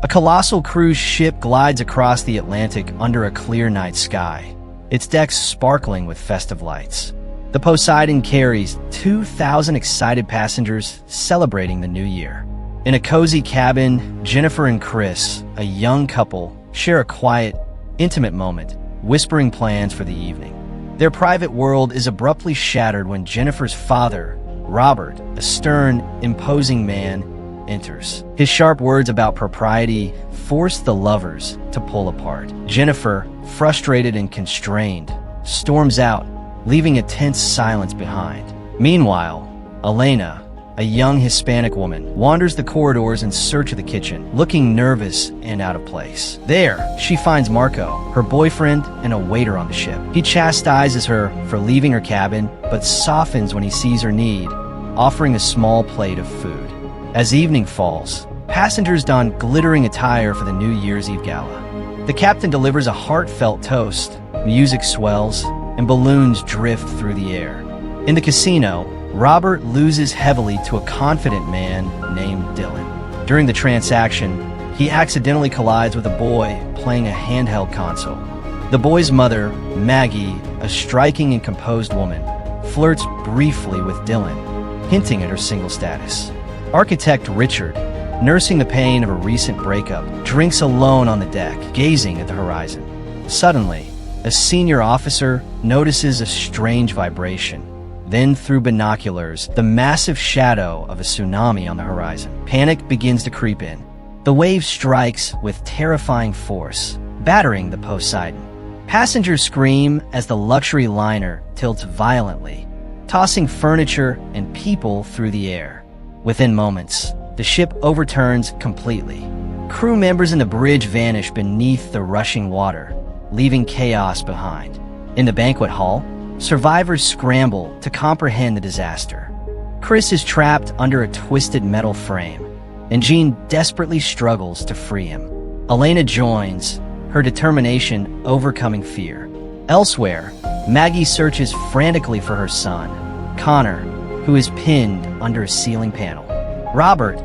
A colossal cruise ship glides across the Atlantic under a clear night sky, its decks sparkling with festive lights. The Poseidon carries 2,000 excited passengers celebrating the new year. In a cozy cabin, Jennifer and Chris, a young couple, share a quiet, intimate moment, whispering plans for the evening. Their private world is abruptly shattered when Jennifer's father, Robert, a stern, imposing man, enters. His sharp words about propriety force the lovers to pull apart. Jennifer, frustrated and constrained, storms out, leaving a tense silence behind. Meanwhile, Elena, a young Hispanic woman, wanders the corridors in search of the kitchen, looking nervous and out of place. There, she finds Marco, her boyfriend and a waiter on the ship. He chastises her for leaving her cabin, but softens when he sees her need, offering a small plate of food. As evening falls, passengers don glittering attire for the New Year's Eve gala. The captain delivers a heartfelt toast, music swells, and balloons drift through the air. In the casino, Robert loses heavily to a confident man named Dylan. During the transaction, he accidentally collides with a boy playing a handheld console. The boy's mother, Maggie, a striking and composed woman, flirts briefly with Dylan, hinting at her single status. Architect Richard, nursing the pain of a recent breakup, drinks alone on the deck, gazing at the horizon. Suddenly, a senior officer notices a strange vibration. Then, through binoculars, the massive shadow of a tsunami on the horizon. Panic begins to creep in. The wave strikes with terrifying force, battering the Poseidon. Passengers scream as the luxury liner tilts violently, tossing furniture and people through the air. Within moments, the ship overturns completely. Crew members in the bridge vanish beneath the rushing water, leaving chaos behind. In the banquet hall, survivors scramble to comprehend the disaster. Chris is trapped under a twisted metal frame, and Jean desperately struggles to free him. Elena joins, her determination overcoming fear. Elsewhere, Maggie searches frantically for her son, Connor, who is pinned under a ceiling panel. Robert,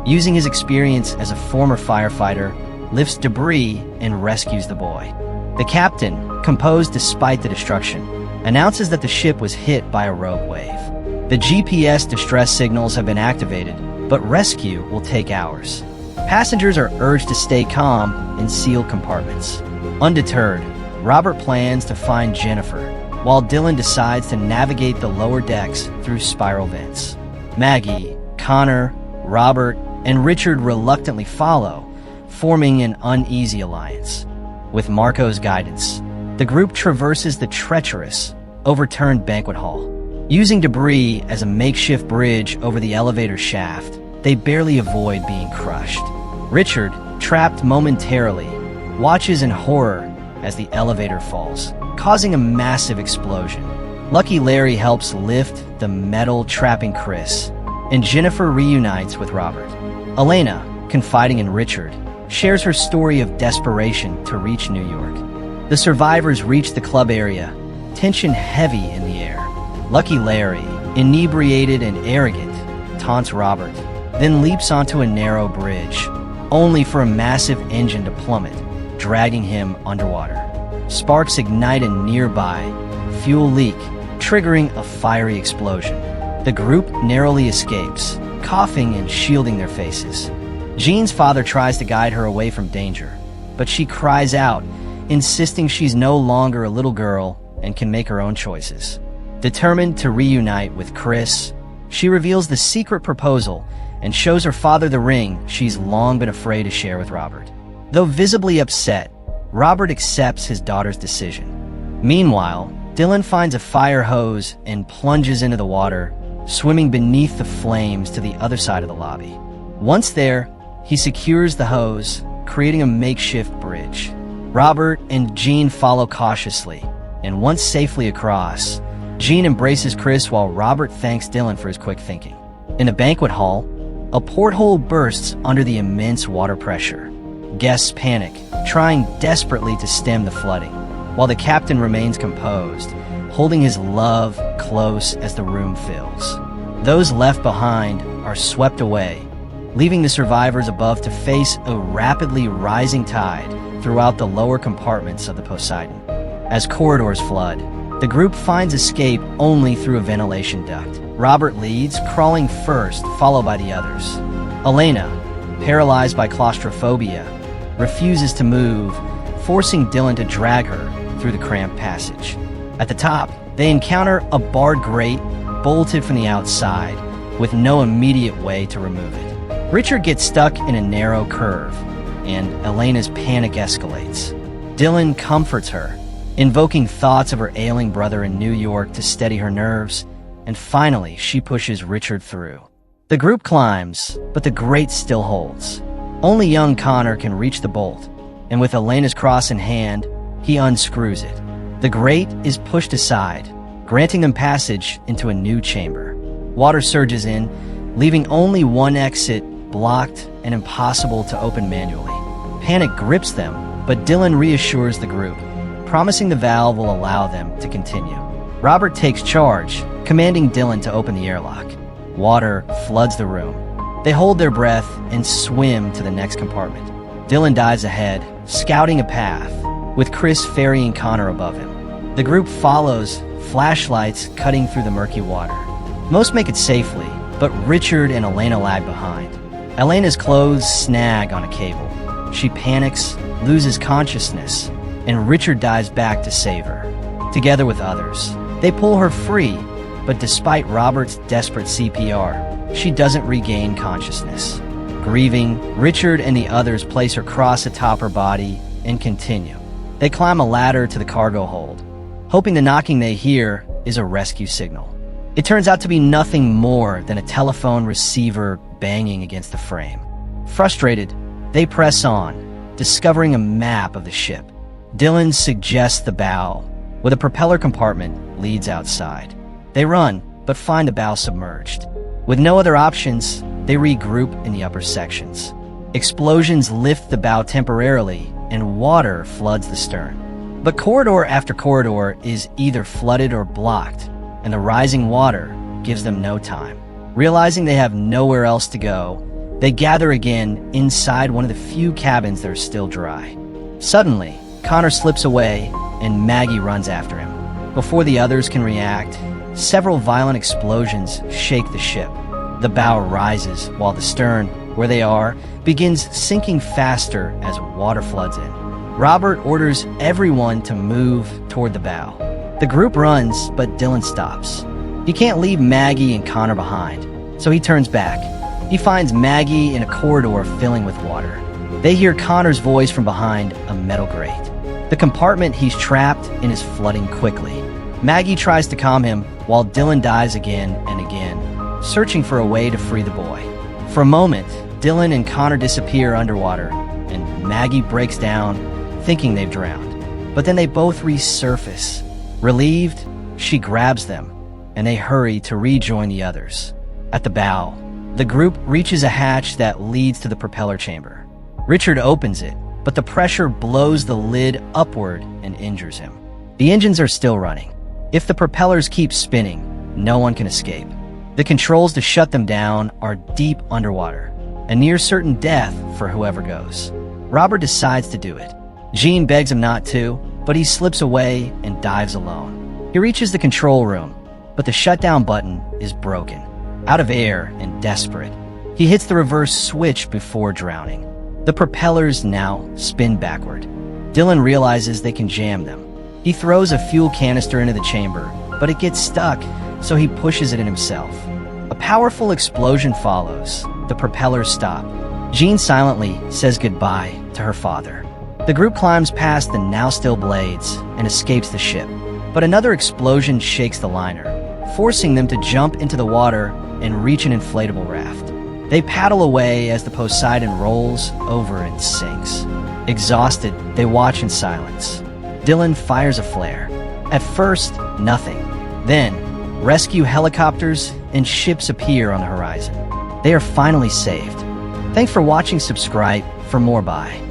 using his experience as a former firefighter, lifts debris and rescues the boy. The captain, composed despite the destruction, announces that the ship was hit by a rogue wave. The GPS distress signals have been activated, but rescue will take hours. Passengers are urged to stay calm in sealed compartments. Undeterred, Robert plans to find Jennifer, while Dylan decides to navigate the lower decks through spiral vents. Maggie, Connor, Robert, and Richard reluctantly follow, forming an uneasy alliance. With Marco's guidance, the group traverses the treacherous, overturned banquet hall. Using debris as a makeshift bridge over the elevator shaft, they barely avoid being crushed. Richard, trapped momentarily, watches in horror as the elevator falls, causing a massive explosion. Lucky Larry helps lift the metal trapping Chris, and Jennifer reunites with Robert. Elena, confiding in Richard, shares her story of desperation to reach New York. The survivors reach the club area, tension heavy in the air. Lucky Larry, inebriated and arrogant, taunts Robert, then leaps onto a narrow bridge, only for a massive engine to plummet, dragging him underwater. Sparks ignite a nearby fuel leak, triggering a fiery explosion. The group narrowly escapes, coughing and shielding their faces. Jean's father tries to guide her away from danger, but she cries out, insisting she's no longer a little girl and can make her own choices. Determined to reunite with Chris, she reveals the secret proposal and shows her father the ring she's long been afraid to share with Robert. Though visibly upset, Robert accepts his daughter's decision. Meanwhile, Dylan finds a fire hose and plunges into the water, swimming beneath the flames to the other side of the lobby. Once there, he secures the hose, creating a makeshift bridge. Robert and Jean follow cautiously, and once safely across, Jean embraces Chris while Robert thanks Dylan for his quick thinking. In the banquet hall, a porthole bursts under the immense water pressure. Guests panic, trying desperately to stem the flooding, while the captain remains composed, holding his love close as the room fills. Those left behind are swept away, leaving the survivors above to face a rapidly rising tide throughout the lower compartments of the Poseidon. As corridors flood, the group finds escape only through a ventilation duct. Robert leads, crawling first, followed by the others. Elena, paralyzed by claustrophobia, refuses to move, forcing Dylan to drag her through the cramped passage. At the top, they encounter a barred grate bolted from the outside, with no immediate way to remove it. Richard gets stuck in a narrow curve, and Elena's panic escalates. Dylan comforts her, invoking thoughts of her ailing brother in New York to steady her nerves, and finally she pushes Richard through. The group climbs, but the grate still holds. Only young Connor can reach the bolt, and with Elena's cross in hand, he unscrews it. The grate is pushed aside, granting them passage into a new chamber. Water surges in, leaving only one exit blocked and impossible to open manually. Panic grips them, but Dylan reassures the group, promising the valve will allow them to continue. Robert takes charge, commanding Dylan to open the airlock. Water floods the room. They hold their breath and swim to the next compartment. Dylan dives ahead, scouting a path, with Chris ferrying Connor above him. The group follows, flashlights cutting through the murky water. Most make it safely, but Richard and Elena lag behind. Elena's clothes snag on a cable. She panics, loses consciousness, and Richard dives back to save her. Together with others, they pull her free, but despite Robert's desperate CPR, she doesn't regain consciousness. Grieving, Richard and the others place her cross atop her body and continue. They climb a ladder to the cargo hold, hoping the knocking they hear is a rescue signal. It turns out to be nothing more than a telephone receiver banging against the frame. Frustrated, they press on, discovering a map of the ship. Dylan suggests the bow, where the propeller compartment leads outside. They run, but find the bow submerged. With no other options, they regroup in the upper sections. Explosions lift the bow temporarily, and water floods the stern. But corridor after corridor is either flooded or blocked, and the rising water gives them no time. Realizing they have nowhere else to go, they gather again inside one of the few cabins that are still dry. Suddenly, Connor slips away, and Maggie runs after him. Before the others can react, several violent explosions shake the ship. The bow rises, while the stern, where they are, begins sinking faster as water floods in. Robert orders everyone to move toward the bow. The group runs, but Dylan stops. He can't leave Maggie and Connor behind, so he turns back. He finds Maggie in a corridor filling with water. They hear Connor's voice from behind a metal grate. The compartment he's trapped in is flooding quickly. Maggie tries to calm him, while Dylan dives again and again, searching for a way to free the boy. For a moment, Dylan and Connor disappear underwater, and Maggie breaks down, thinking they've drowned. But then they both resurface. Relieved, she grabs them, and they hurry to rejoin the others. At the bow, the group reaches a hatch that leads to the propeller chamber. Richard opens it, but the pressure blows the lid upward and injures him. The engines are still running. If the propellers keep spinning, no one can escape. The controls to shut them down are deep underwater, a near certain death for whoever goes. Robert decides to do it. Jean begs him not to, but he slips away and dives alone. He reaches the control room, but the shutdown button is broken. Out of air and desperate, he hits the reverse switch before drowning. The propellers now spin backward. Dylan realizes they can jam them. He throws a fuel canister into the chamber, but it gets stuck, so he pushes it in himself. A powerful explosion follows. The propellers stop. Jean silently says goodbye to her father. The group climbs past the now-still blades and escapes the ship. But another explosion shakes the liner, forcing them to jump into the water and reach an inflatable raft. They paddle away as the Poseidon rolls over and sinks. Exhausted, they watch in silence. Dylan fires a flare. At first, nothing. Then, rescue helicopters and ships appear on the horizon. They are finally saved. Thanks for watching. Subscribe for more. Bye.